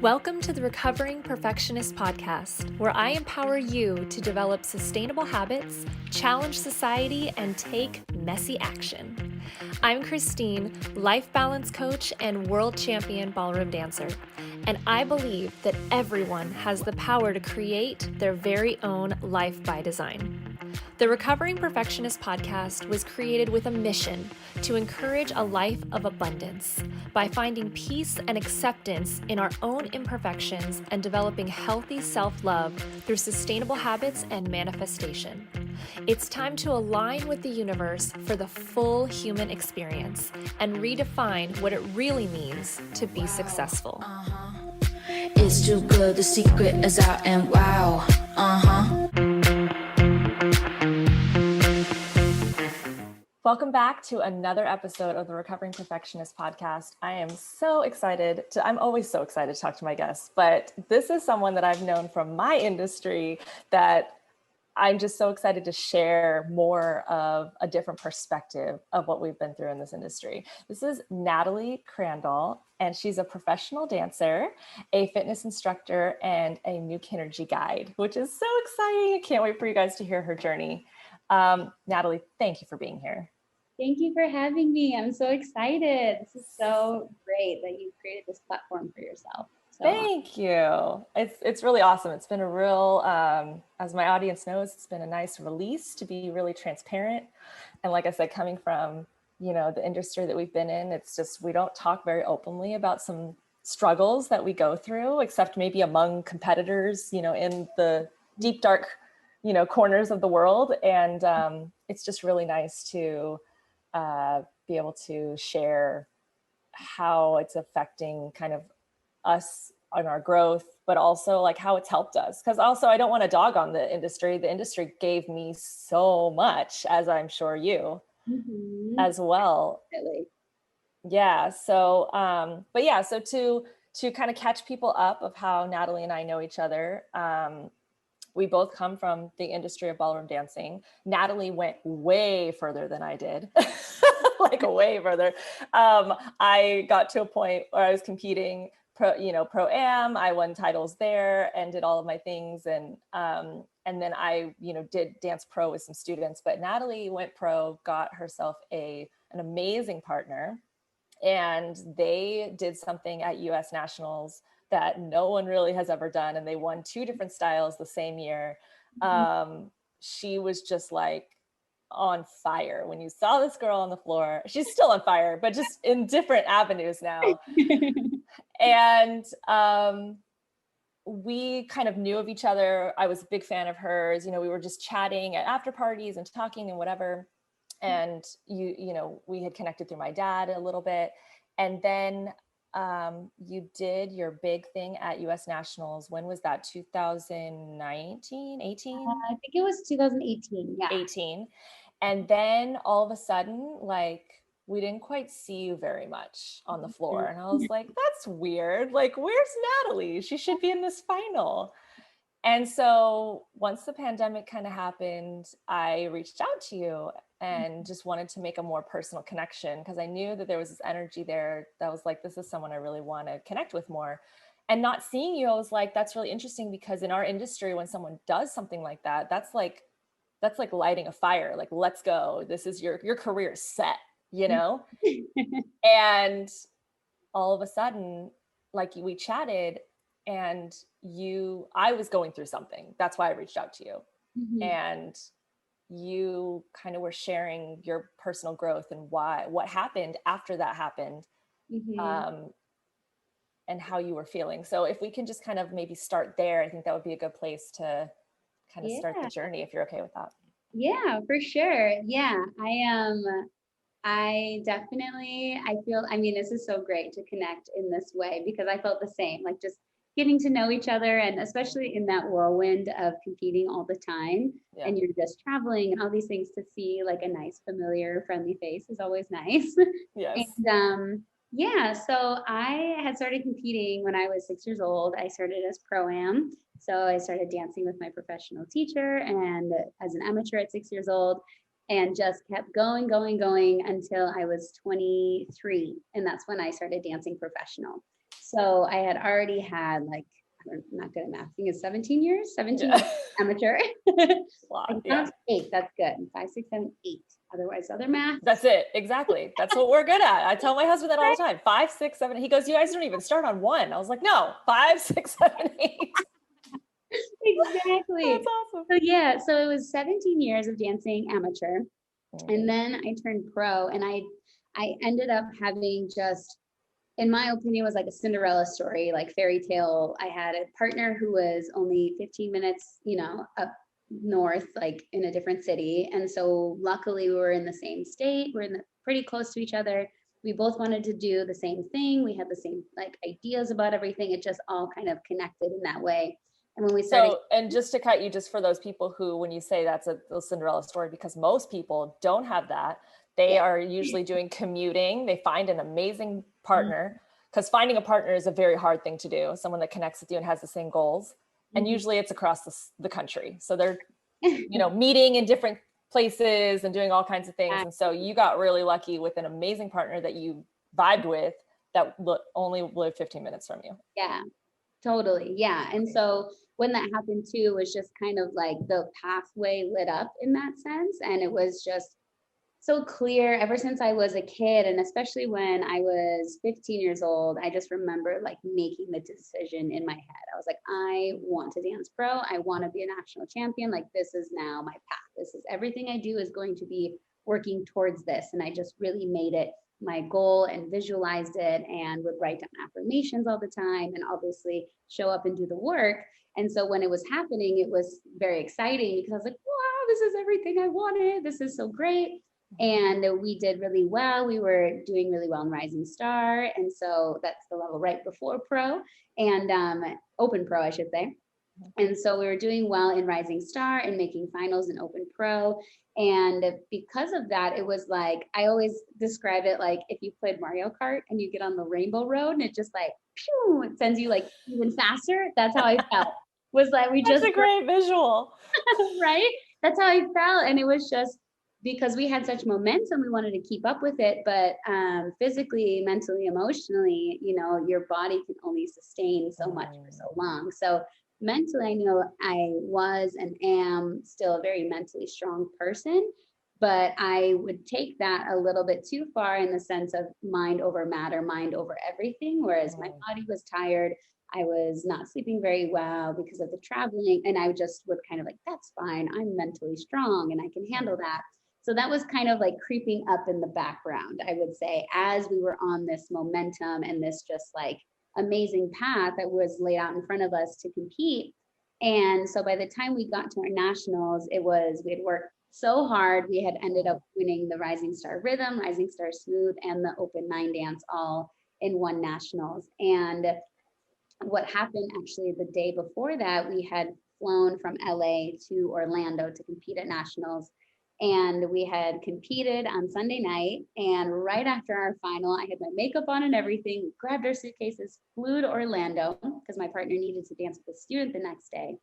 Welcome to the Recovering Perfectionist Podcast, where I empower you to develop sustainable habits, challenge society, and take messy action. I'm Christine, life balance coach and world champion ballroom dancer, and I believe that everyone has the power to create their very own life by design. The Recovering Perfectionist Podcast was created with a mission to encourage a life of abundance by finding peace and acceptance in our own imperfections and developing healthy self-love through sustainable habits and manifestation. It's time to align with the universe for the full human experience and redefine what it really means to be successful. It's too good, the secret is out and wow. Welcome back to another episode of the Recovering Perfectionist Podcast. I am so excited I'm always so excited to talk to my guests, but this is someone that I've known from my industry that I'm just so excited to share more of a different perspective of what we've been through in this industry. This is Natalie Crandall, and she's a professional dancer, a fitness instructor, and a new Kinergy guide, which is so exciting. I can't wait for you guys to hear her journey. Natalie, thank you for being here. Thank you for having me. I'm so excited. This is so great that you created this platform for yourself. Thank you. It's really awesome. It's been a real, as my audience knows, it's been a nice release to be really transparent. And like I said, coming from, the industry that we've been in, it's just, we don't talk very openly about some struggles that we go through, except maybe among competitors, in the deep, dark, corners of the world. And it's just really nice to be able to share how it's affecting kind of us on our growth, but also like how it's helped us. Because also I don't want to dog on the industry. The industry gave me so much, as I'm sure you as well. Really? Yeah. So, but yeah, so to kind of catch people up of how Natalie and I know each other, we both come from the industry of ballroom dancing. Natalie went way further than I did, like way further. I got to a point where I was competing pro-am. I won titles there and did all of my things. And then I, did dance pro with some students, but Natalie went pro, got herself an amazing partner. And they did something at US Nationals that no one really has ever done. And they won 2 different styles the same year. She was just like on fire. When you saw this girl on the floor, she's still on fire, but just in different avenues now. And we kind of knew of each other. I was a big fan of hers. We were just chatting at after parties and talking and whatever. And we had connected through my dad a little bit. And then you did your big thing at US Nationals. When was that? 2019, 18? I think it was 2018. Yeah. 18. And then all of a sudden, like, we didn't quite see you very much on the floor. And I was like, that's weird. Like, where's Natalie? She should be in this final. And so once the pandemic kind of happened, I reached out to you and just wanted to make a more personal connection, because I knew that there was this energy there that was like, this is someone I really want to connect with more. And not seeing you, I was like, that's really interesting, because in our industry, when someone does something like that, that's like lighting a fire. Like, let's go. This is your career is set, And all of a sudden, like, we chatted, and I was going through something. That's why I reached out to you. And you kind of were sharing your personal growth and what happened after that happened, and how you were feeling. So if we can just kind of maybe start there, I think that would be a good place to kind of start the journey, if you're okay with that. Yeah, for sure. Yeah, I definitely, this is so great to connect in this way, because I felt the same, like just getting to know each other, and especially in that whirlwind of competing all the time, and you're just traveling and all these things, to see like a nice, familiar, friendly face is always nice. Yes. And so I had started competing when I was 6 years old. I started as pro-am. So I started dancing with my professional teacher and as an amateur at 6 years old, and just kept going until I was 23. And that's when I started dancing professional. So I had already had like, I'm not good at math. I think it's 17 years, 17 Yeah. amateur. Lot, I count 8. That's good. 5, 6, 7, 8. Otherwise, other math. That's it. Exactly. That's what we're good at. I tell my husband that all the time. 5, 6, 7. He goes, "You guys don't even start on 1." I was like, "No, 5, 6, 7, 8." Exactly. That's awesome. So yeah, so it was 17 years of dancing amateur. And then I turned pro, and I ended up having just, in my opinion, was like a Cinderella story, like fairy tale. I had a partner who was only 15 minutes, up north, like in a different city. And so luckily we were in the same state. We're pretty close to each other. We both wanted to do the same thing. We had the same like ideas about everything. It just all kind of connected in that way. And when we started, So, and just to cut you, just for those people who, when you say that's a Cinderella story, because most people don't have that. They are usually doing commuting. They find an amazing partner, because finding a partner is a very hard thing to do. Someone that connects with you and has the same goals. And usually it's across the country. So they're, meeting in different places and doing all kinds of things. And so you got really lucky with an amazing partner that you vibed with that only lived 15 minutes from you. Yeah, totally. Yeah. And so when that happened too, was just kind of like the pathway lit up in that sense. And it was just so clear ever since I was a kid. And especially when I was 15 years old, I just remember like making the decision in my head. I was like, I want to dance pro. I want to be a national champion. Like, this is now my path. This is everything I do is going to be working towards this. And I just really made it my goal and visualized it and would write down affirmations all the time and obviously show up and do the work. And so when it was happening, it was very exciting because I was like, wow, this is everything I wanted. This is so great. And we did really well. We were doing really well in Rising Star. And so that's the level right before pro and open pro, I should say. And so we were doing well in Rising Star and making finals in Open Pro. And because of that, it was like, I always describe it like if you played Mario Kart and you get on the rainbow road and it just like, pew, it sends you like even faster. That's how I felt. Was like, we just. That's a great visual. Right? That's how I felt. And it was just because we had such momentum, we wanted to keep up with it. But physically, mentally, emotionally, your body can only sustain so much for so long. So mentally, I know I was and am still a very mentally strong person, but I would take that a little bit too far in the sense of mind over matter, mind over everything. Whereas my body was tired. I was not sleeping very well because of the traveling. And I just would kind of like, that's fine. I'm mentally strong and I can handle that. So that was kind of like creeping up in the background, I would say, as we were on this momentum and this just like amazing path that was laid out in front of us to compete. And so by the time we got to our nationals, we had worked so hard. We had ended up winning the Rising Star Rhythm, Rising Star Smooth, and the Open 9 Dance all in one nationals. And what happened actually the day before that, we had flown from LA to Orlando to compete at nationals. And we had competed on Sunday night. And right after our final, I had my makeup on and everything, grabbed our suitcases, flew to Orlando because my partner needed to dance with a student the next day.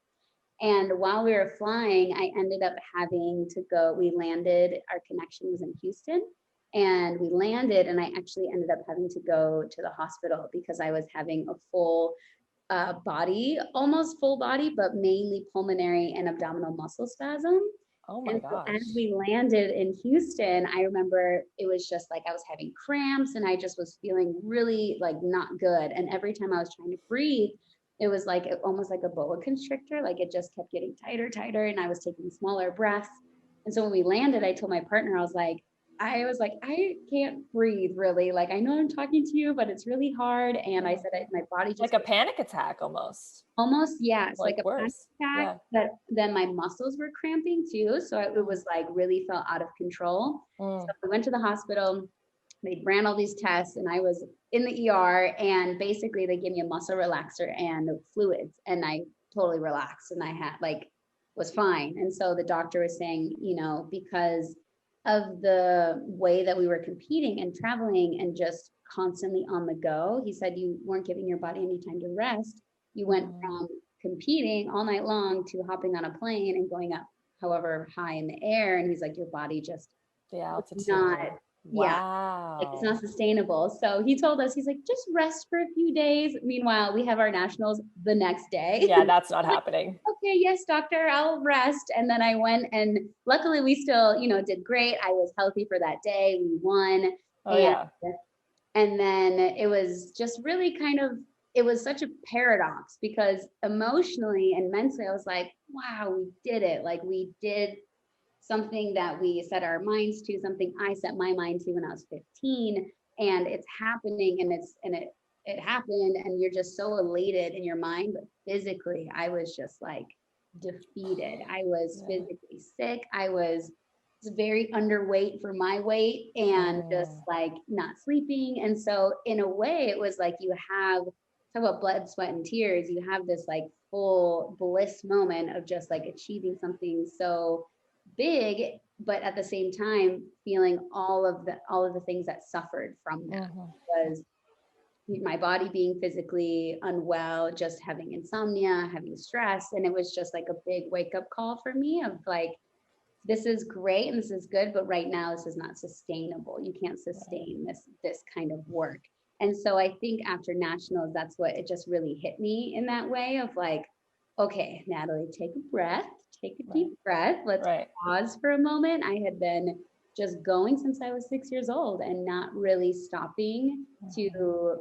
And while we were flying, I ended up having to go. We landed, our connection was in Houston. And we landed, and I actually ended up having to go to the hospital because I was having a full body, almost full body, but mainly pulmonary and abdominal muscle spasm. Oh my gosh. So as we landed in Houston, I remember it was just like I was having cramps and I just was feeling really like not good. And every time I was trying to breathe, it was like almost like a boa constrictor, like it just kept getting tighter, tighter, and I was taking smaller breaths. And so when we landed, I told my partner, I was like, I can't breathe really. Like, I know I'm talking to you, but it's really hard. And I said, my body just like a panic attack almost. Yeah. It's like a panic attack, but then my muscles were cramping too. So it was like really felt out of control. So we went to the hospital. They ran all these tests and I was in the ER, and basically they gave me a muscle relaxer and fluids, and I totally relaxed and I had was fine. And so the doctor was saying, because of the way that we were competing and traveling and just constantly on the go, he said, you weren't giving your body any time to rest. You went from competing all night long to hopping on a plane and going up however high in the air. And he's like, your body just the altitude. Yeah. Like it's Wow. not sustainable. So he told us, he's like, just rest for a few days. Meanwhile, we have our nationals the next day. Yeah, that's not happening. Okay, yes, doctor, I'll rest. And then I went, and luckily we still, did great. I was healthy for that day. We won. Oh And yeah. and then it was just really it was such a paradox because emotionally and mentally, I was like, wow, we did it. Like we did something that we set our minds to, something I set my mind to when I was 15, and it's happening, and it happened, and you're just so elated in your mind, but physically I was just like defeated. I was physically sick. I was very underweight for my weight, and just like not sleeping. And so in a way it was like, you have, talk about blood, sweat, and tears, you have this like full bliss moment of just like achieving something so big, but at the same time feeling all of the things that suffered from that. Was my body being physically unwell, just having insomnia, having stress. And it was just like a big wake up call for me of like, this is great and this is good, but right now this is not sustainable. You can't sustain this kind of work. And so I think after nationals, that's what it just really hit me in that way of like, okay, Natalie, take a breath, take a deep breath. Let's pause for a moment. I had been just going since I was 6 years old and not really stopping to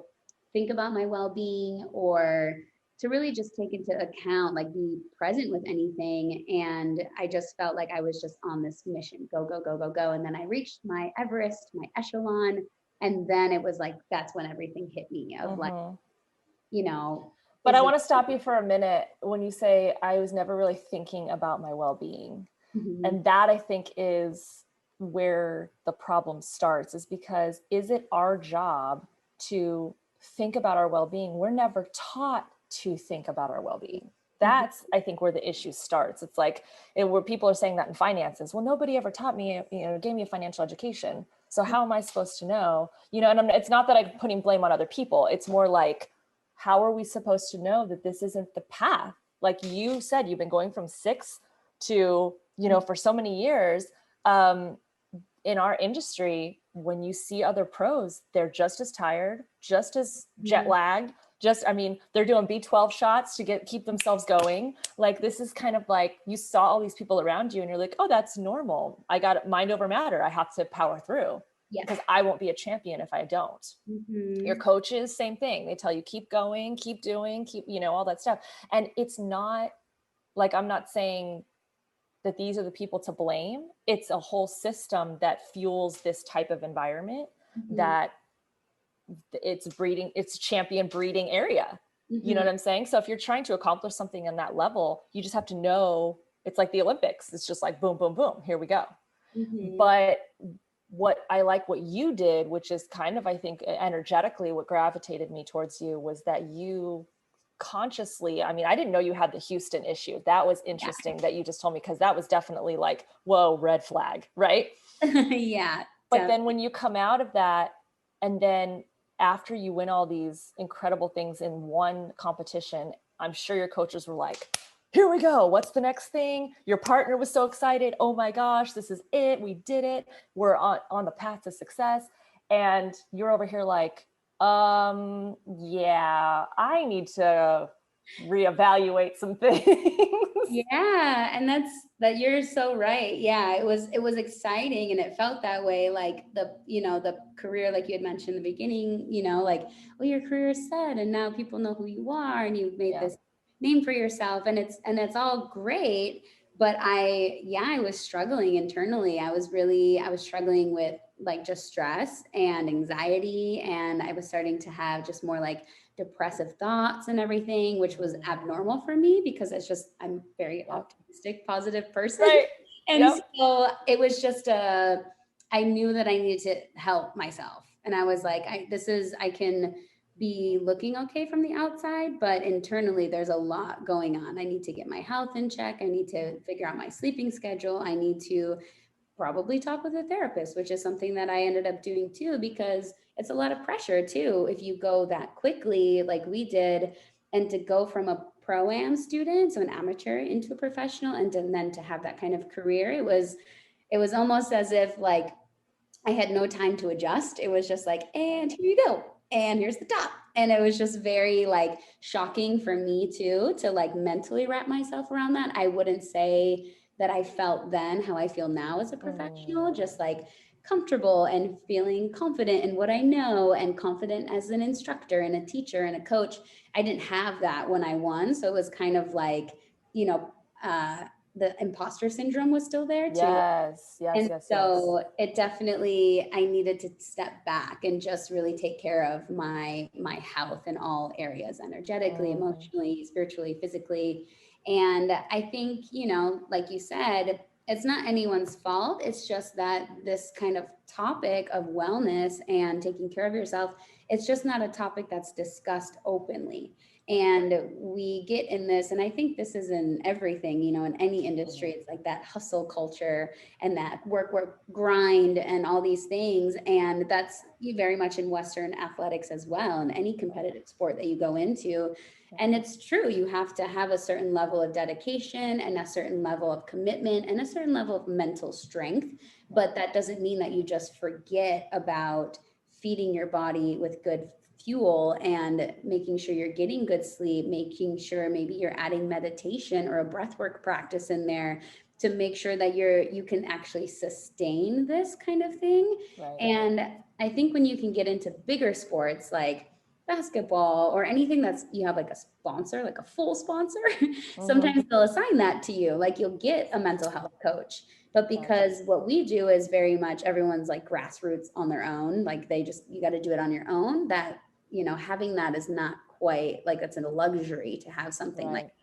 think about my well-being or to really just take into account, like be present with anything. And I just felt like I was just on this mission, go, go, go, go, go. And then I reached my Everest, my echelon. And then it was like, that's when everything hit me of like, But I want to stop you for a minute when you say I was never really thinking about my well-being. And that I think is where the problem starts, is because is it our job to think about our well-being? We're never taught to think about our well-being. That's, I think, where the issue starts. It's like where people are saying that in finances. Well, nobody ever taught me, gave me a financial education. So how am I supposed to know? And it's not that I'm putting blame on other people. It's more like, how are we supposed to know that this isn't the path? Like you said, you've been going from 6 to, for so many years. In our industry, when you see other pros, they're just as tired, just as jet lagged, they're doing B12 shots to keep themselves going. Like, this is kind of like, you saw all these people around you and you're like, oh, that's normal. I got mind over matter. I have to power through because I won't be a champion if I don't. Your coaches, same thing. They tell you, keep going, keep doing, all that stuff. And it's not like, I'm not saying that these are the people to blame. It's a whole system that fuels this type of environment that it's champion breeding area. You know what I'm saying? So if you're trying to accomplish something on that level, you just have to know, it's like the Olympics. It's just like, boom, boom, boom, here we go. But what you did, which is kind of, I think, energetically what gravitated me towards you, was that you consciously, I didn't know you had the Houston issue. That was interesting that you just told me, because that was definitely like, whoa, red flag, right? Yeah. But then when you come out of that, and then after you win all these incredible things in one competition, I'm sure your coaches were like, here we go. What's the next thing? Your partner was so excited. Oh my gosh, this is it. We did it. We're on the path to success. And you're over here like, yeah, I need to reevaluate some things. Yeah. And that you're so right. Yeah. It was exciting, and it felt that way. Like the career, like you had mentioned in the beginning, like, well, your career is set and now people know who you are and you've made this name for yourself, and it's all great. But I was struggling internally. I was struggling with like just stress and anxiety. And I was starting to have just more like depressive thoughts and everything, which was abnormal for me because I'm very optimistic, positive person. Right. And so it was just I knew that I needed to help myself. And I was like, I can be looking okay from the outside, but internally there's a lot going on. I need to get my health in check. I need to figure out my sleeping schedule. I need to probably talk with a therapist, which is something that I ended up doing too, because it's a lot of pressure too. If you go that quickly, like we did, and to go from a pro-am student, so an amateur, into a professional, and then to have that kind of career, it was almost as if like I had no time to adjust. It was just like, and here you go. And here's the top. And it was just very like shocking for me too, to like mentally wrap myself around that. I wouldn't say that I felt then how I feel now as a professional, just like comfortable and feeling confident in what I know and confident as an instructor and a teacher and a coach. I didn't have that when I won. So it was kind of like, you know, the imposter syndrome was still there too. Yes, yes, And yes, yes. so it definitely, I needed to step back and just really take care of my health in all areas, energetically, emotionally, spiritually, physically. And I think, you know, like you said, it's not anyone's fault. It's just that this kind of topic of wellness and taking care of yourself, it's just not a topic that's discussed openly. And we get in this, and I think this is in everything, you know, in any industry, it's like that hustle culture and that work, grind, and all these things. And that's very much in Western athletics as well, in any competitive sport that you go into. And it's true, you have to have a certain level of dedication and a certain level of commitment and a certain level of mental strength. But that doesn't mean that you just forget about feeding your body with good fuel and making sure you're getting good sleep, making sure maybe you're adding meditation or a breathwork practice in there to make sure that you can actually sustain this kind of thing. Right. And I think when you can get into bigger sports like basketball or anything that's you have like a sponsor, like a full sponsor, sometimes they'll assign that to you. Like you'll get a mental health coach. But because what we do is very much everyone's like grassroots on their own, like you got to do it on your own, that, you know, having that is not quite like it's a luxury to have something like that.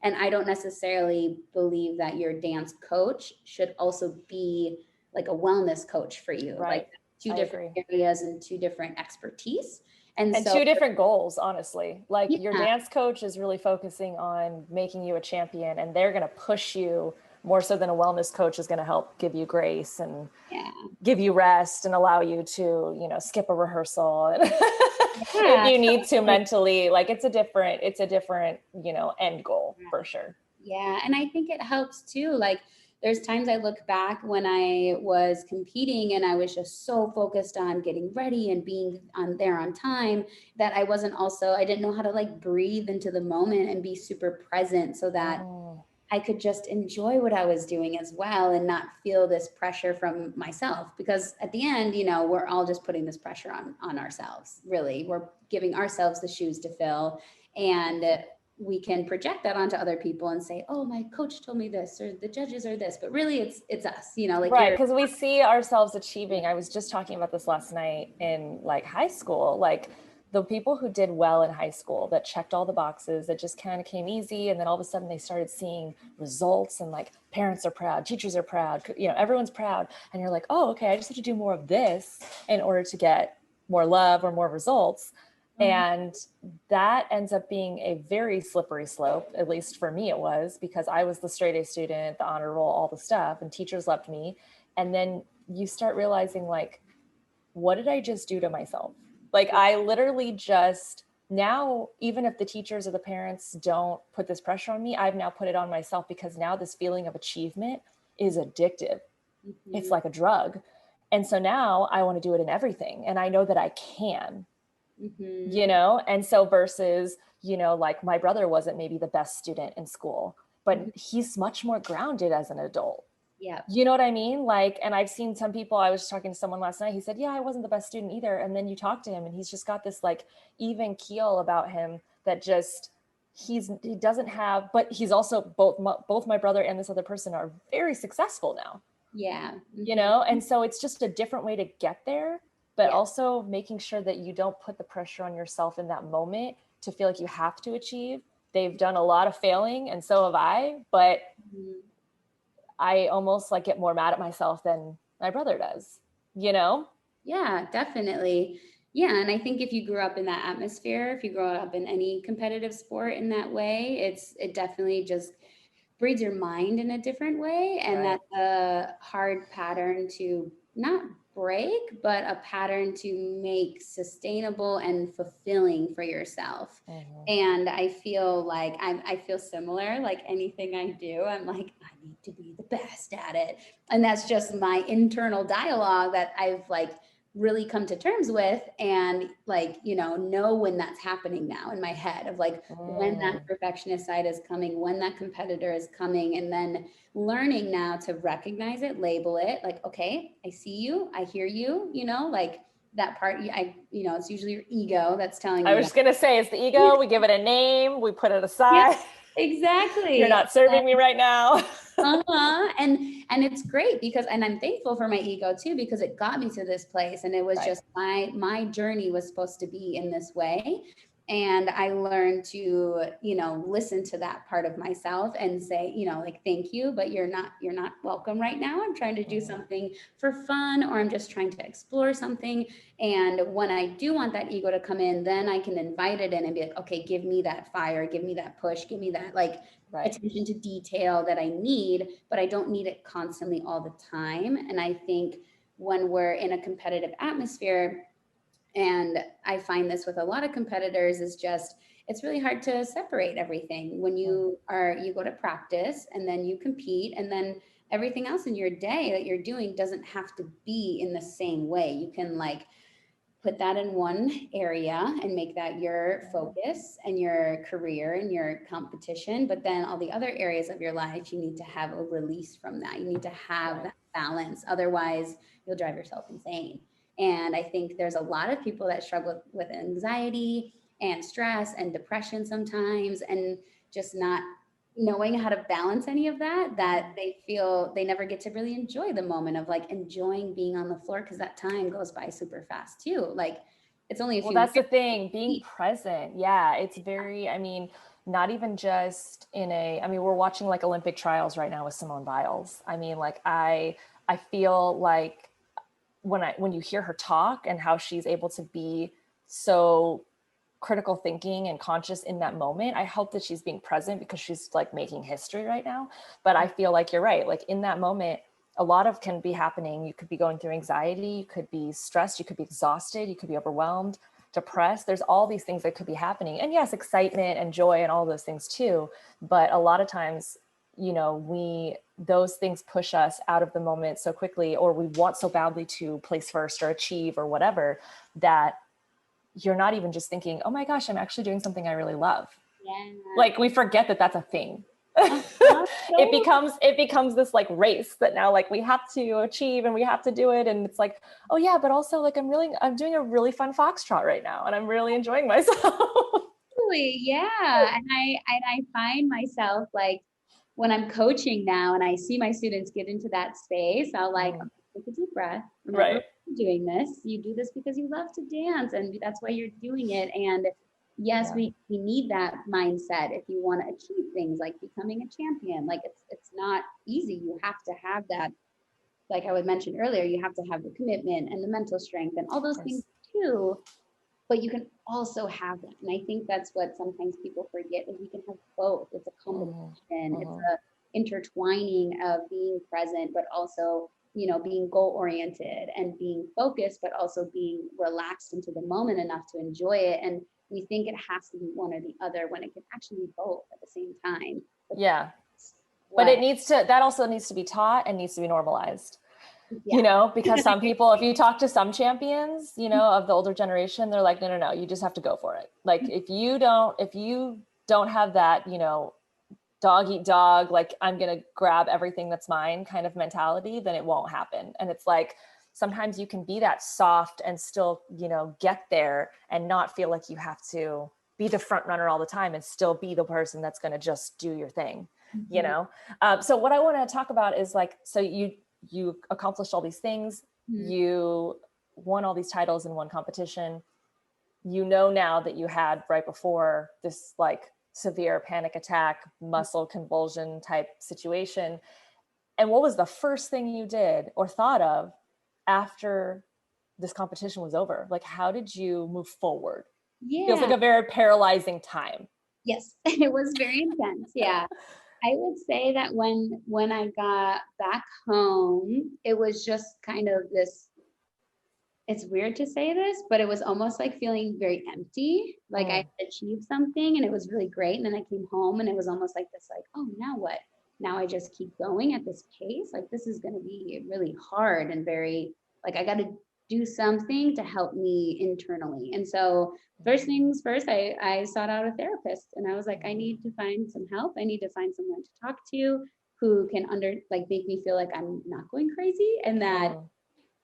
And I don't necessarily believe that your dance coach should also be like a wellness coach for you. Right. Like two different areas and two different expertise. And so, two different goals, honestly. Like yeah. your dance coach is really focusing on making you a champion, and they're going to push you more so than a wellness coach is going to help give you grace and give you rest and allow you to, you know, skip a rehearsal if you need to mentally. Like it's a different, you know, end goal for sure. Yeah. And I think it helps too. Like there's times I look back when I was competing and I was just so focused on getting ready and being on time that I didn't know how to like breathe into the moment and be super present so that I could just enjoy what I was doing as well and not feel this pressure from myself. Because at the end, you know, we're all just putting this pressure on ourselves, really. We're giving ourselves the shoes to fill. And we can project that onto other people and say, oh, my coach told me this, or the judges are this, but really it's us, you know, like right. Because we see ourselves achieving. I was just talking about this last night in like high school, like the people who did well in high school that checked all the boxes, that just kind of came easy. And then all of a sudden they started seeing results and like parents are proud, teachers are proud, you know, everyone's proud. And you're like, oh, okay, I just have to do more of this in order to get more love or more results. And that ends up being a very slippery slope, at least for me it was, because I was the straight A student, the honor roll, all the stuff, and teachers loved me. And then you start realizing like, what did I just do to myself? Like I literally just now, even if the teachers or the parents don't put this pressure on me, I've now put it on myself because now this feeling of achievement is addictive. It's like a drug. And so now I want to do it in everything. And I know that I can. You know, and so versus, you know, like my brother wasn't maybe the best student in school, but he's much more grounded as an adult. Yeah. You know what I mean? Like, and I've seen some people, I was talking to someone last night, he said, yeah, I wasn't the best student either. And then you talk to him and he's just got this like even keel about him that just, he doesn't have, but he's also both my brother and this other person are very successful now. Yeah. You know, and so it's just a different way to get there. But also making sure that you don't put the pressure on yourself in that moment to feel like you have to achieve. They've done a lot of failing and so have I, but I almost like get more mad at myself than my brother does, you know? Yeah, definitely. Yeah. And I think if you grew up in that atmosphere, if you grow up in any competitive sport in that way, it definitely just breeds your mind in a different way. And that's a hard pattern to not break, but a pattern to make sustainable and fulfilling for yourself. And I feel like I feel similar, like anything I do, I'm like, I need to be the best at it. And that's just my internal dialogue that I've like really come to terms with, and like, know when that's happening now in my head, of like when that perfectionist side is coming, when that competitor is coming, and then learning now to recognize it, label it, like, okay, I see you, I hear you, like that part, it's usually your ego that's telling I you was that. just gonna say, it's the ego. We give it a name, we put it Yeah, aside. You're exactly. not serving me right now. And it's great because, and I'm thankful for my ego too, because it got me to this place, and it was Right. just my journey was supposed to be in this way. And I learned to, listen to that part of myself and say, like, thank you, but you're not welcome right now. I'm trying to do something for fun, or I'm just trying to explore something. And when I do want that ego to come in, then I can invite it in and be like, okay, give me that fire, give me that push, give me that like attention to detail that I need, but I don't need it constantly all the time. And I think when we're in a competitive atmosphere, and I find this with a lot of competitors, is just, it's really hard to separate everything when you go to practice and then you compete, and then everything else in your day that you're doing doesn't have to be in the same way. You can like put that in one area and make that your focus and your career and your competition. But then all the other areas of your life, you need to have a release from that. You need to have that balance. Otherwise, you'll drive yourself insane. And I think there's a lot of people that struggle with anxiety and stress and depression sometimes, and just not knowing how to balance any of that, that they feel they never get to really enjoy the moment of like enjoying being on the floor, because that time goes by super fast too. Like it's only a few Well, that's the minutes. thing, being present. Yeah, it's very, I mean, not even just we're watching like Olympic trials right now with Simone Biles. I mean, like I feel like when you hear her talk and how she's able to be so critical thinking and conscious in that moment, I hope that she's being present because she's like making history right now. But I feel like you're right. Like in that moment, a lot of can be happening. You could be going through anxiety, you could be stressed, you could be exhausted, you could be overwhelmed, depressed. There's all these things that could be happening. And yes, excitement and joy and all those things too. But a lot of times, those things push us out of the moment so quickly, or we want so badly to place first or achieve or whatever, that you're not even just thinking, oh my gosh, I'm actually doing something I really love. Yeah. Like we forget that that's a thing. Uh-huh. It becomes this like race that now like we have to achieve and we have to do it. And it's like, oh yeah, but also like I'm doing a really fun foxtrot right now and I'm really enjoying myself. Totally, yeah. And I find myself like when I'm coaching now and I see my students get into that space, I'll like take a deep breath. Remember, Right. you're doing this. You do this because you love to dance, and that's why you're doing it. And yes, we need that mindset if you want to achieve things like becoming a champion. Like it's not easy. You have to have that, like I would mention earlier, you have to have the commitment and the mental strength and all those things too. But you can also have that. And I think that's what sometimes people forget, is we can have both. It's a combination. It's a intertwining of being present, but also, being goal oriented and being focused, but also being relaxed into the moment enough to enjoy it. And we think it has to be one or the other, when it can actually be both at the same time. But that also needs to be taught and needs to be normalized. Yeah. Because some people, if you talk to some champions, of the older generation, they're like, no, you just have to go for it. Like if you don't have that, dog eat dog, like I'm going to grab everything that's mine kind of mentality, then it won't happen. And it's like, sometimes you can be that soft and still, get there and not feel like you have to be the front runner all the time and still be the person that's going to just do your thing, So what I want to talk about is like, so you accomplished all these things, you won all these titles in one competition, now that you had right before this like severe panic attack, muscle convulsion type situation. And what was the first thing you did or thought of after this competition was over? Like, how did you move forward? Yeah. Feels like a very paralyzing time. Yes, it was very intense. Yeah. I would say that when I got back home, it was just kind of this it's weird to say this, but it was almost like feeling very empty. Like I had achieved something and it was really great. And then I came home and it was almost like this, like, oh, now what? Now I just keep going at this pace. Like this is going to be really hard and very, like, I got to do something to help me internally. And so first things first, I sought out a therapist and I was like, I need to find some help. I need to find someone to talk to who can like make me feel like I'm not going crazy and that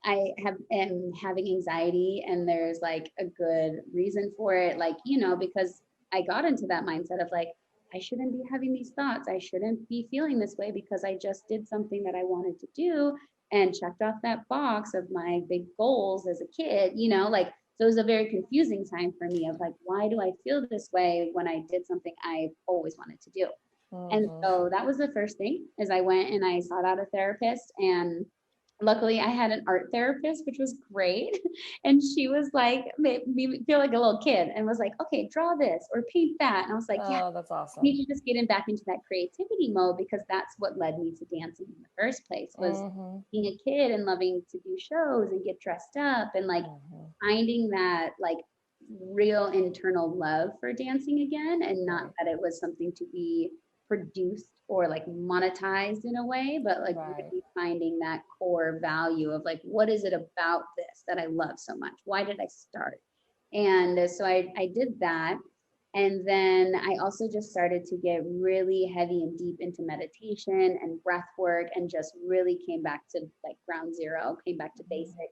I am having anxiety and there's like a good reason for it. Like, because I got into that mindset of like, I shouldn't be having these thoughts. I shouldn't be feeling this way because I just did something that I wanted to do and checked off that box of my big goals as a kid, like, so it was a very confusing time for me of like, why do I feel this way when I did something I always wanted to do? And so that was the first thing is I went and I sought out a therapist and luckily I had an art therapist, which was great. And she was like, made me feel like a little kid and was like, okay, draw this or paint that. And I was like, yeah, that's awesome. I need to just get back into that creativity mode because that's what led me to dancing in the first place was being a kid and loving to do shows and get dressed up and like finding that like real internal love for dancing again and not that it was something to be produced or like monetized in a way, but like really finding that core value of like, what is it about this that I love so much? Why did I start? And so I did that. And then I also just started to get really heavy and deep into meditation and breath work and just really came back to like ground zero, came back to basic,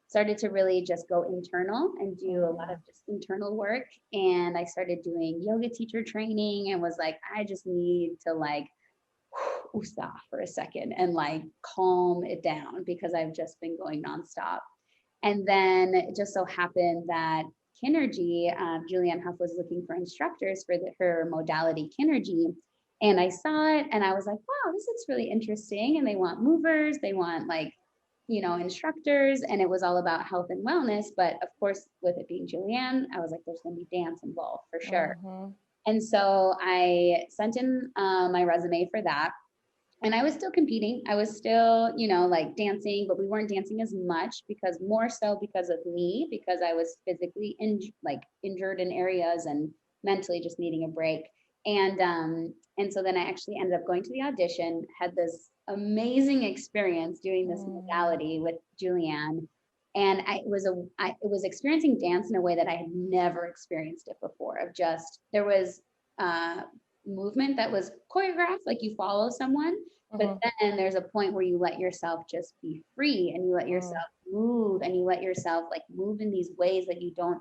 started to really just go internal and do a lot of just internal work. And I started doing yoga teacher training and was like, I just need to like woosah for a second and like calm it down because I've just been going nonstop. And then it just so happened that Kinergy, Julianne Hough was looking for instructors for her modality Kinergy. And I saw it and I was like, wow, this looks really interesting. And they want movers, they want like, instructors. And it was all about health and wellness. But of course, with it being Julianne, I was like, there's going to be dance involved for sure. And so I sent in my resume for that. And I was still competing. I was still, like dancing, but we weren't dancing as much because more so because of me, because I was physically injured in areas and mentally just needing a break. And so then I actually ended up going to the audition, had this amazing experience doing this modality with Julianne. And I was experiencing dance in a way that I had never experienced it before. Of just there was movement that was choreographed, like you follow someone, but then there's a point where you let yourself just be free and you let yourself move and you let yourself like move in these ways that you don't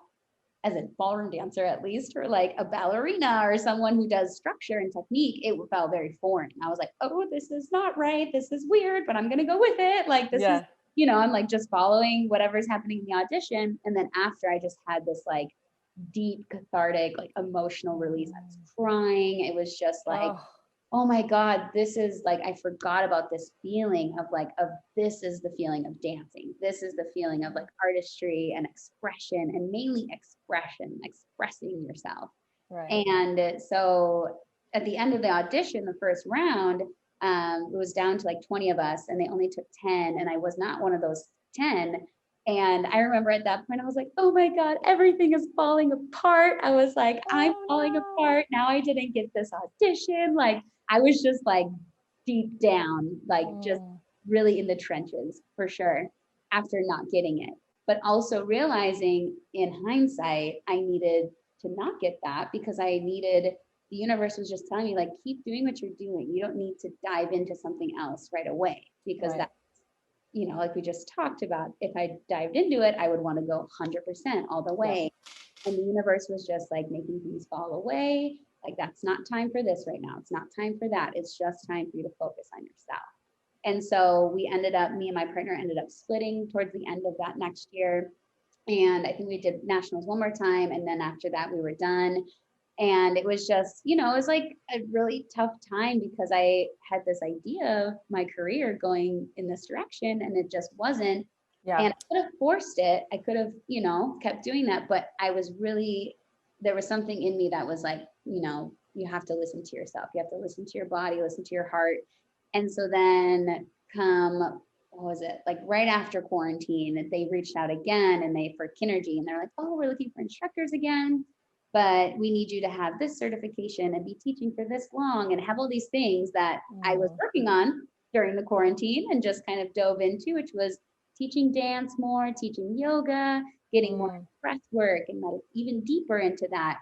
as a ballroom dancer at least or like a ballerina or someone who does structure and technique. It felt very foreign. I was like, oh, this is not right, this is weird, but I'm gonna go with it. Like this is I'm like just following whatever's happening in the audition. And then after I just had this like deep cathartic like emotional release. I was crying. It was just like oh my God, this is like I forgot about this feeling of this is the feeling of dancing, this is the feeling of like artistry and expression, and mainly expressing yourself. And so at the end of the audition, the first round, it was down to like 20 of us and they only took 10 and I was not one of those 10. And I remember at that point, I was like, oh my God, everything is falling apart. I was like, I'm falling apart. Now I didn't get this audition. Like, I was just like deep down, like just really in the trenches for sure after not getting it. But also realizing in hindsight, I needed to not get that because the universe was just telling me, like, keep doing what you're doing. You don't need to dive into something else right away because that's, like we just talked about, if I dived into it, I would want to go 100% all the way. And the universe was just like making things fall away. Like, that's not time for this right now. It's not time for that. It's just time for you to focus on yourself. And so me and my partner ended up splitting towards the end of that next year. And I think we did nationals one more time. And then after that, we were done. And it was just, it was like a really tough time because I had this idea of my career going in this direction and it just wasn't. And I could have forced it. I could have, kept doing that. But there was something in me that was like, you have to listen to yourself. You have to listen to your body, listen to your heart. And so then come what was it? Like right after quarantine, they reached out again and for Kinergy, and they're like, oh, we're looking for instructors again, but we need you to have this certification and be teaching for this long and have all these things that I was working on during the quarantine and just kind of dove into, which was teaching dance more, teaching yoga, getting more breath work and even deeper into that.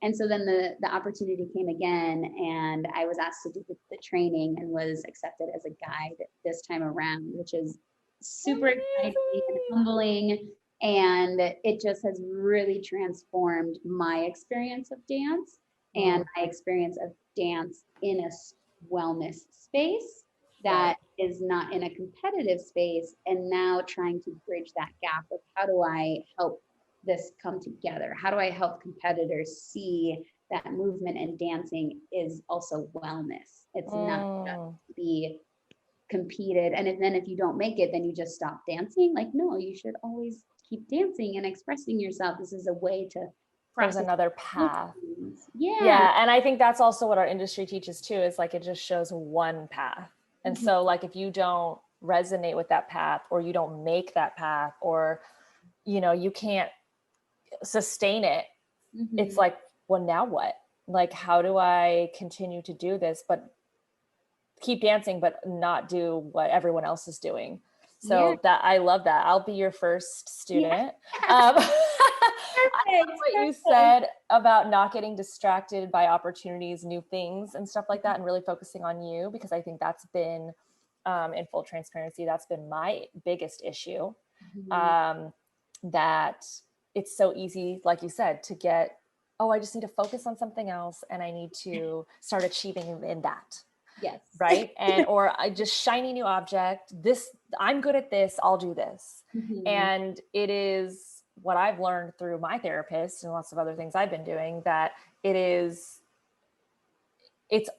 And so then the opportunity came again, and I was asked to do the training and was accepted as a guide this time around, which is super exciting and humbling. And it just has really transformed my experience of dance and my experience of dance in a wellness space that is not in a competitive space, and now trying to bridge that gap of how do I help this come together? How do I help competitors see that movement and dancing is also wellness? It's not just to be competed. And then if you don't make it, then you just stop dancing. Like, no, you should always keep dancing and expressing yourself. This is a way to there's another path. Yeah. And I think that's also what our industry teaches too, is like, it just shows one path. And so like, if you don't resonate with that path, or you don't make that path, or, you know, you can't sustain it, it's like, well, now what? Like, how do I continue to do this, but keep dancing, but not do what everyone else is doing? So that, I love that. I'll be your first student. I love what you said about not getting distracted by opportunities, new things and stuff like that, and really focusing on you, because I think that's been, in full transparency, that's been my biggest issue. That it's so easy, like you said, to get, oh, I just need to focus on something else, and I need to start achieving in that. Yes. Right. And, or I just shiny new object, this, I'm good at this, I'll do this. And it is what I've learned through my therapist and lots of other things I've been doing, that it's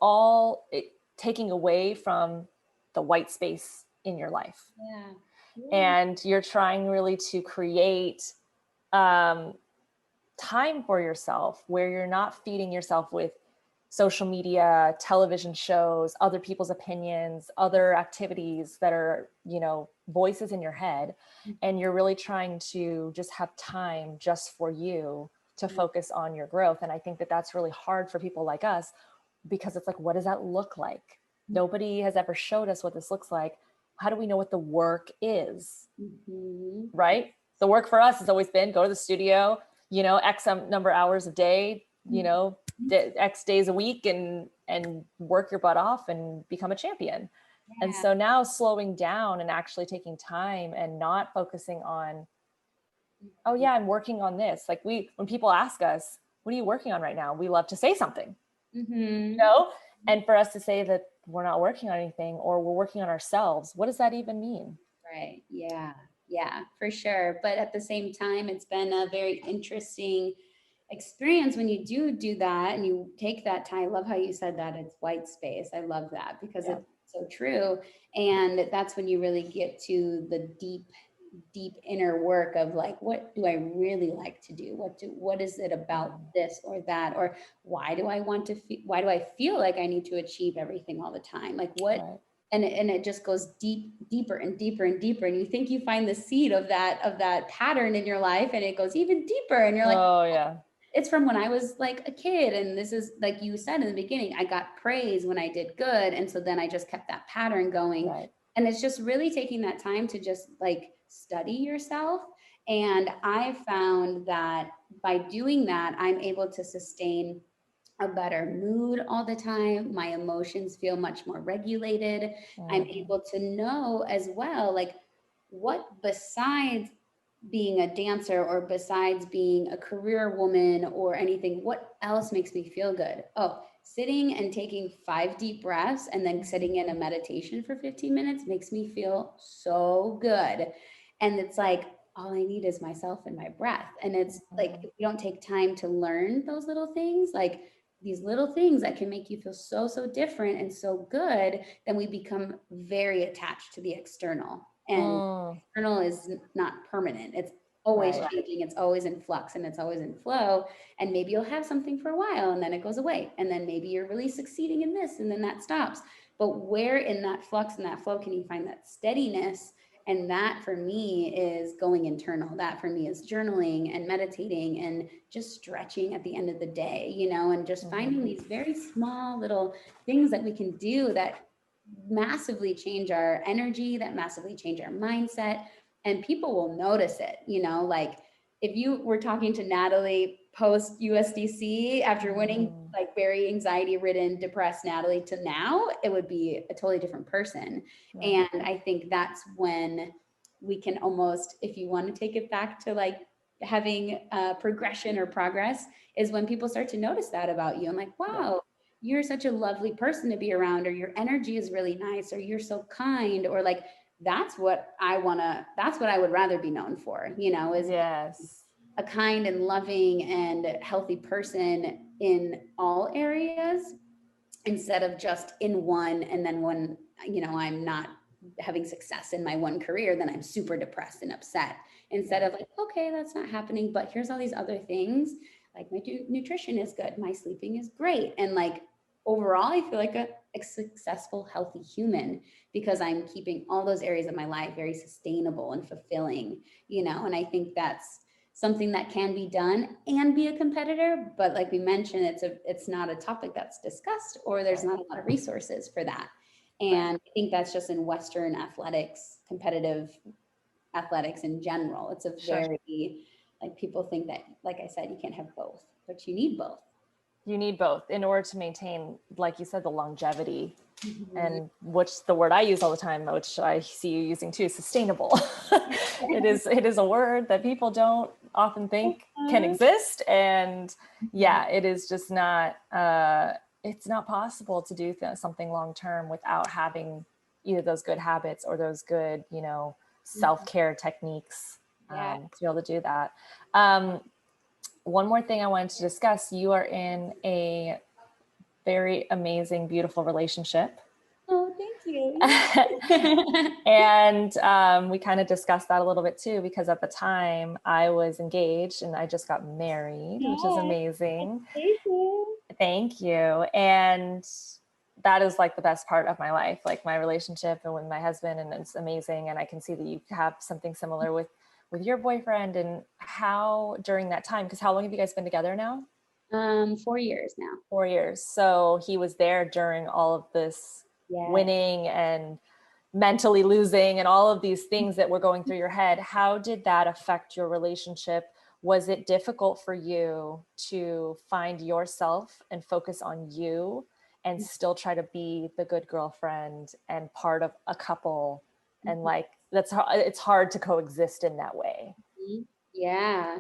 all taking away from the white space in your life. And you're trying really to create time for yourself, where you're not feeding yourself with social media, television shows, other people's opinions, other activities that are, you know, voices in your head. And you're really trying to just have time just for you to focus on your growth. And I think that that's really hard for people like us, because it's like, what does that look like? Nobody has ever showed us what this looks like. How do we know what the work is? Right? The work for us has always been go to the studio, you know, X number of hours a day, you know, X days a week, and work your butt off and become a champion. And so now slowing down and actually taking time and not focusing on, oh yeah, I'm working on this. Like when people ask us, what are you working on right now? We love to say something, you know, and for us to say that we're not working on anything, or we're working on ourselves, what does that even mean? Right. Yeah. Yeah, for sure. But at the same time, it's been a very interesting experience when you do that and you take that time. I love how you said that it's white space. I love that, because it's so true. And that's when you really get to the deep inner work of like, what do I really like to do? What is it about this or that? Or why do I feel like I need to achieve everything all the time? Like what, and it just goes deeper and deeper and deeper. And you think you find the seed of that pattern in your life, and it goes even deeper. And you're like, oh yeah, it's from when I was like a kid. And this is, like you said in the beginning, I got praise when I did good. And so then I just kept that pattern going. And it's just really taking that time to just like study yourself. And I found that by doing that, I'm able to sustain a better mood all the time. My emotions feel much more regulated. I'm able to know as well, like, what besides being a dancer or besides being a career woman or anything, what else makes me feel good? Oh, sitting and taking 5 deep breaths and then sitting in a meditation for 15 minutes makes me feel so good. And it's like, all I need is myself and my breath. And it's like, if you don't take time to learn those little things, like these little things that can make you feel so different and so good, then we become very attached to the external. And external is not permanent. It's always Right. changing. It's always in flux and it's always in flow. And maybe you'll have something for a while and then it goes away. And then maybe you're really succeeding in this and then that stops. But where in that flux and that flow can you find that steadiness? And that for me is going internal. That for me is journaling and meditating and just stretching at the end of the day, you know, and just finding these very small little things that we can do that massively change our energy, that massively change our mindset, and people will notice it, you know, like if you were talking to Natalie post USDC after winning, like very anxiety ridden, depressed Natalie to now, it would be a totally different person. Right. And I think that's when we can almost, if you want to take it back to like having progression or progress, is when people start to notice that about you. I'm like, wow, you're such a lovely person to be around, or your energy is really nice, or you're so kind, or like, that's what I would rather be known for, you know, is Yes. a kind and loving and healthy person in all areas instead of just in one. And then when, you know, I'm not having success in my one career, then I'm super depressed and upset, instead of like, okay, that's not happening, but here's all these other things. Like my nutrition is good. My sleeping is great. And like, overall, I feel like a successful, healthy human because I'm keeping all those areas of my life very sustainable and fulfilling, you know, and I think that's something that can be done and be a competitor, but like we mentioned, it's not a topic that's discussed, or there's not a lot of resources for that. And I think that's just in Western athletics, competitive athletics in general. It's a very, like, people think that, like I said, you can't have both, but you need both. You need both in order to maintain, like you said, the longevity. Mm-hmm. And which the word I use all the time, which I see you using too, sustainable. It is a word that people don't often think can exist. And yeah, it is just not, it's not possible to do something long-term without having either those good habits or those good, you know, self-care techniques to be able to do that. One more thing I wanted to discuss, you are in a very amazing, beautiful relationship. Oh, thank you. And we kind of discussed that a little bit too, because at the time I was engaged and I just got married, which is amazing. Thank you. And that is like the best part of my life, like my relationship and with my husband, and it's amazing. And I can see that you have something similar with your boyfriend. And how during that time, because how long have you guys been together now? 4 years now. 4 years. So he was there during all of this winning and mentally losing and all of these things that were going through your head. How did that affect your relationship? Was it difficult for you to find yourself and focus on you and still try to be the good girlfriend and part of a couple? And like, it's hard to coexist in that way. Yeah.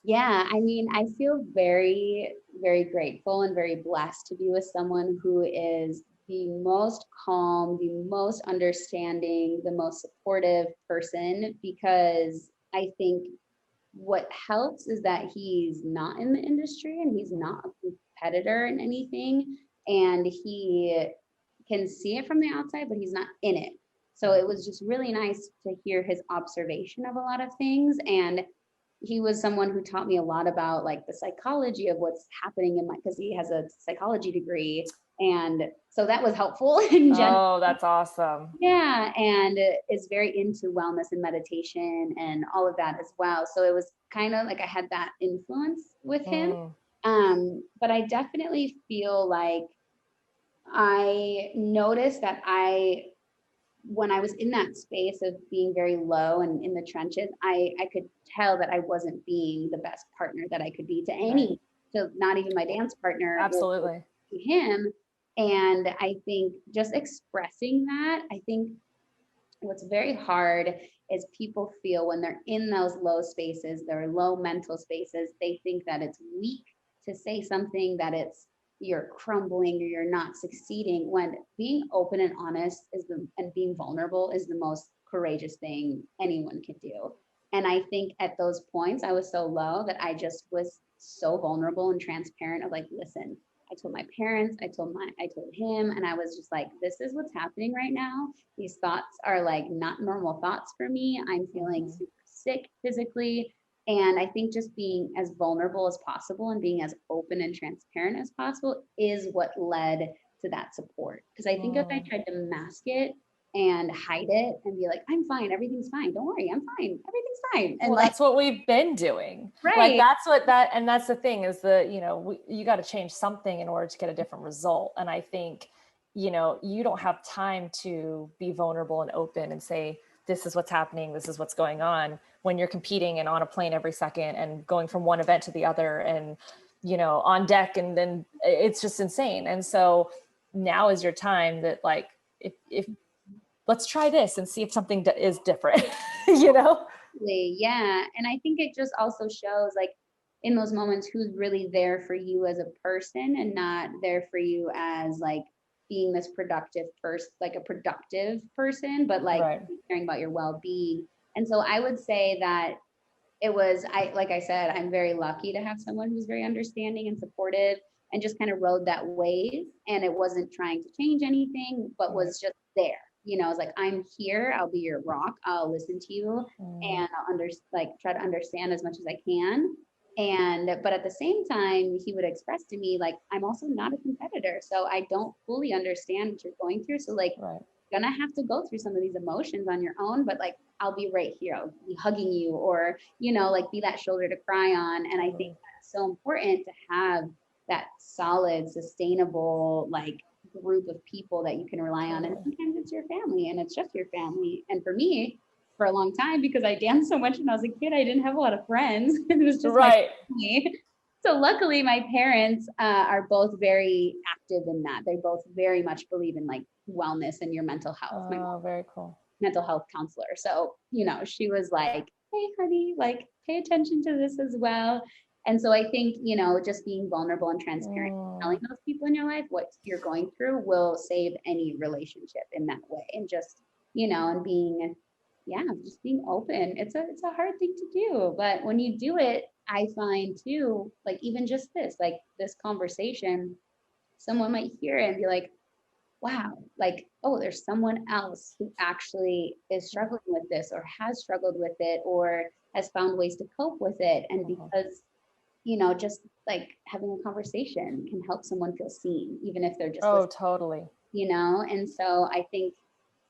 Yeah, I mean, I feel very, very grateful and very blessed to be with someone who is the most calm, the most understanding, the most supportive person, because I think what helps is that he's not in the industry and he's not a competitor in anything, and he can see it from the outside, but he's not in it. So it was just really nice to hear his observation of a lot of things. And he was someone who taught me a lot about like the psychology of what's happening in my, because he has a psychology degree. And so that was helpful in general. Oh, that's awesome. Yeah. And is very into wellness and meditation and all of that as well. So it was kind of like I had that influence with him. But I definitely feel like I noticed that when I was in that space of being very low and in the trenches, I could tell that I wasn't being the best partner that I could be to any, to not even my dance partner. Absolutely. To him. And I think just expressing that, I think what's very hard is people feel when they're in those low spaces, they're low mental spaces, they think that it's weak to say something, that it's you're crumbling or you're not succeeding, when being open and honest and being vulnerable is the most courageous thing anyone can do. And I think at those points I was so low that I just was so vulnerable and transparent of like, listen, I told my parents, I told him, and I was just like, this is what's happening right now. These thoughts are like not normal thoughts for me. I'm feeling super sick physically. And I think just being as vulnerable as possible and being as open and transparent as possible is what led to that support. Because I think if I tried to mask it and hide it and be like, I'm fine, everything's fine, don't worry, I'm fine, everything's fine. And well, like, that's what we've been doing. right. Like, that's what that, and that's the thing is you got to change something in order to get a different result. And I think, you don't have time to be vulnerable and open and say, this is what's happening, this is what's going on, when you're competing and on a plane every second and going from one event to the other and, on deck. And then it's just insane. And so now is your time that, like, if let's try this and see if something is different, Yeah. And I think it just also shows, like, in those moments, who's really there for you as a person and not there for you as like being this productive person, like a productive person, but like Right. caring about your well-being. And so I would say that like I said, I'm very lucky to have someone who's very understanding and supportive and just kind of rode that wave. And it wasn't trying to change anything, but was just there. It's like, I'm here, I'll be your rock, I'll listen to you, and I'll try to understand as much as I can. But at the same time, he would express to me, like, I'm also not a competitor, so I don't fully understand what you're going through. So like, Right. gonna have to go through some of these emotions on your own, but like, I'll be right here, I'll be hugging you, or like, be that shoulder to cry on. And I think that's so important to have that solid, sustainable, like, group of people that you can rely on. And sometimes it's your family, and it's just your family. And for me, for a long time, because I danced so much when I was a kid, I didn't have a lot of friends. It was just right. my family. So luckily, my parents are both very active in that. They both very much believe in like wellness and your mental health. My mom, Very cool. mental health counselor. So, she was like, hey, honey, like, pay attention to this as well. And so I think, just being vulnerable and transparent, telling those people in your life what you're going through will save any relationship in that way. And just, and being, just being open. It's a hard thing to do. But when you do it, I find too, like, even just this conversation, someone might hear it and be like, wow, like, oh, there's someone else who actually is struggling with this, or has struggled with it, or has found ways to cope with it. And because, just like having a conversation can help someone feel seen, even if they're just listening, totally. And so I think,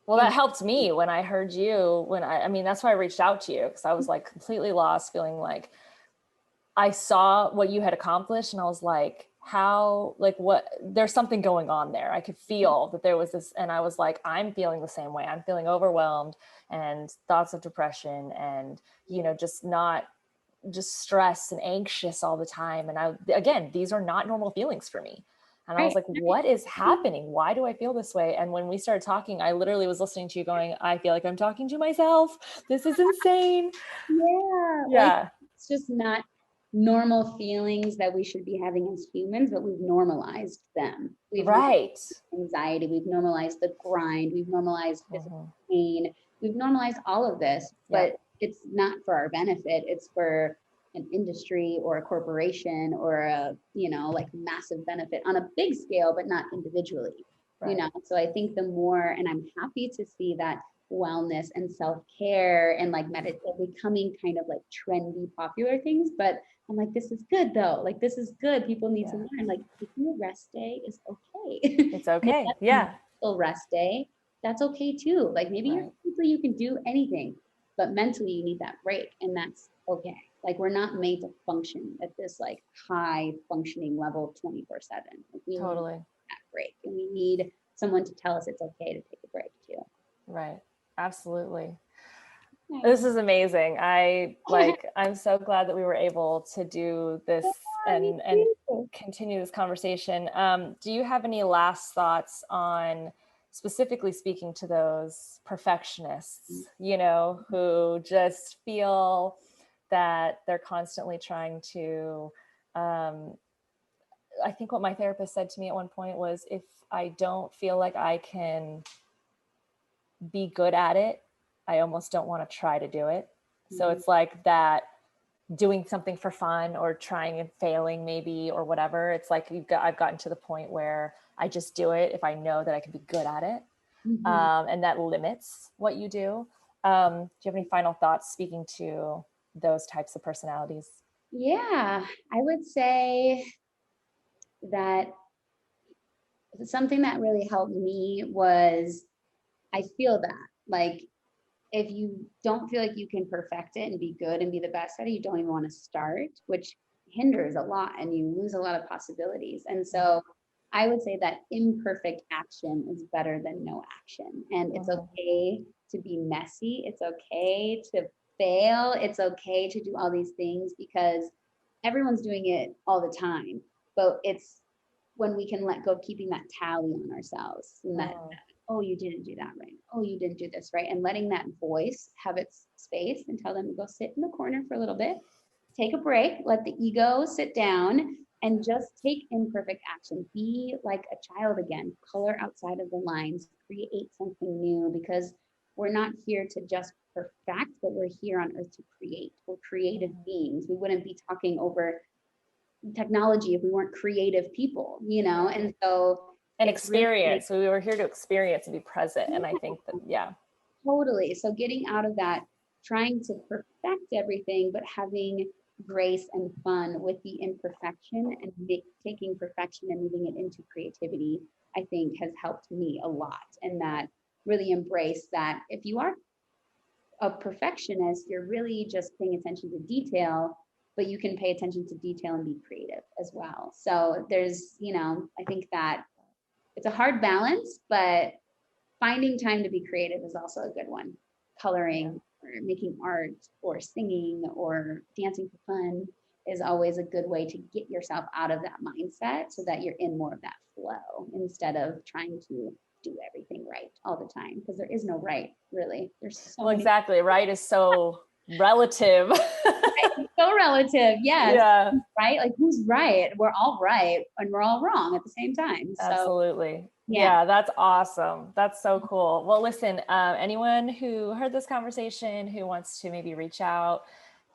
well, that helped me when I heard you, I mean, that's why I reached out to you, because I was like completely lost, feeling like I saw what you had accomplished and I was like, there's something going on there. I could feel that there was this, and I was like, I'm feeling the same way. I'm feeling overwhelmed and thoughts of depression and, just stressed and anxious all the time. And again, these are not normal feelings for me. And I was like, what is happening? Why do I feel this way? And when we started talking, I literally was listening to you going, I feel like I'm talking to myself. This is insane. Yeah. Like, it's just not normal feelings that we should be having as humans, but we've normalized them. We've normalized anxiety, we've normalized the grind, we've normalized physical pain, we've normalized all of this, but it's not for our benefit. It's for an industry or a corporation or a, like, massive benefit on a big scale, but not individually. So I think the more, and I'm happy to see that wellness and self-care and like becoming kind of like trendy, popular things. But I'm like, this is good though. Like, this is good. People need to learn, like, taking a rest day is okay. It's okay. A rest day, that's okay too. Like, maybe you're physically, you can do anything, but mentally you need that break, and that's okay. Like, we're not made to function at this like high functioning level 24/7. Like, we need that break, and we need someone to tell us it's okay to take a break too. Right. Absolutely. This is amazing. I'm so glad that we were able to do this and continue this conversation. Do you have any last thoughts on, specifically speaking to those perfectionists, who just feel that they're constantly trying to, I think what my therapist said to me at one point was, if I don't feel like I can be good at it, I almost don't want to try to do it. So it's like that, doing something for fun or trying and failing maybe, or whatever. It's like I've gotten to the point where I just do it if I know that I can be good at it. And that limits what you do. Do you have any final thoughts speaking to those types of personalities? Yeah, I would say that something that really helped me was I feel that like if you don't feel like you can perfect it and be good and be the best at it, you don't even want to start, which hinders a lot and you lose a lot of possibilities. And so I would say that imperfect action is better than no action. And it's okay to be messy. It's okay to fail. It's okay to do all these things because everyone's doing it all the time. But it's when we can let go of keeping that tally on ourselves and that, oh, you didn't do that right. Oh, you didn't do this right. And letting that voice have its space and tell them to go sit in the corner for a little bit, take a break, let the ego sit down and just take imperfect action. Be like a child again, color outside of the lines, create something new because we're not here to just perfect, but we're here on earth to create. We're creative beings. We wouldn't be talking over technology if we weren't creative people, and so and experience. So we were here to experience and be present. And I think that, totally. So getting out of that, trying to perfect everything, but having grace and fun with the imperfection and taking perfection and moving it into creativity, I think has helped me a lot. And that really embrace that if you are a perfectionist, you're really just paying attention to detail, but you can pay attention to detail and be creative as well. So there's, I think that it's a hard balance, but finding time to be creative is also a good one. Coloring or making art or singing or dancing for fun is always a good way to get yourself out of that mindset so that you're in more of that flow instead of trying to do everything right all the time, because there is no right, really. There's so exactly. Right is so relative. So relative. Yes. Yeah. Right. Like who's right? We're all right and we're all wrong at the same time. So, absolutely. Yeah, that's awesome. That's so cool. Well, listen, anyone who heard this conversation who wants to maybe reach out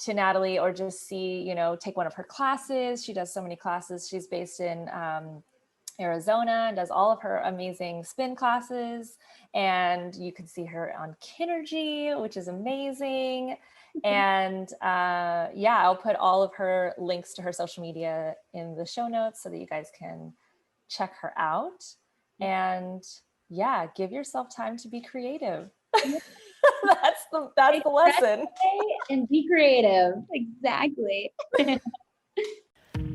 to Natalie or just see, take one of her classes. She does so many classes. She's based in Arizona and does all of her amazing spin classes. And you can see her on Kinergy, which is amazing. And I'll put all of her links to her social media in the show notes so that you guys can check her out. And give yourself time to be creative. That's the lesson. And be creative. Exactly.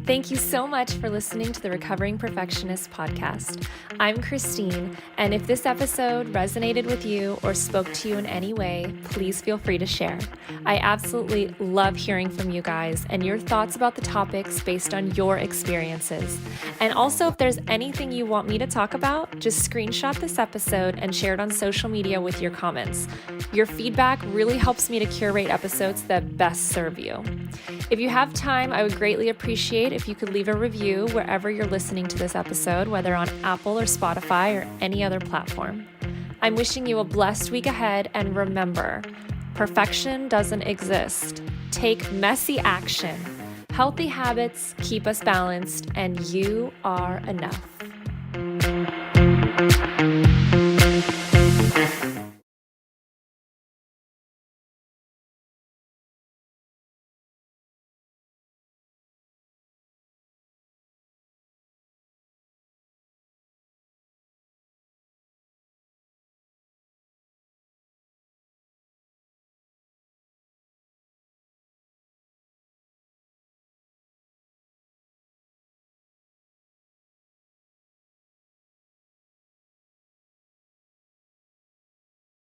Thank you so much for listening to the Recovering Perfectionist Podcast. I'm Christine, and if this episode resonated with you or spoke to you in any way, please feel free to share. I absolutely love hearing from you guys and your thoughts about the topics based on your experiences. And also, if there's anything you want me to talk about, just screenshot this episode and share it on social media with your comments. Your feedback really helps me to curate episodes that best serve you. If you have time, I would greatly appreciate if you could leave a review wherever you're listening to this episode, whether on Apple or Spotify or any other platform. I'm wishing you a blessed week ahead, and remember, perfection doesn't exist. Take messy action. Healthy habits keep us balanced, and you are enough.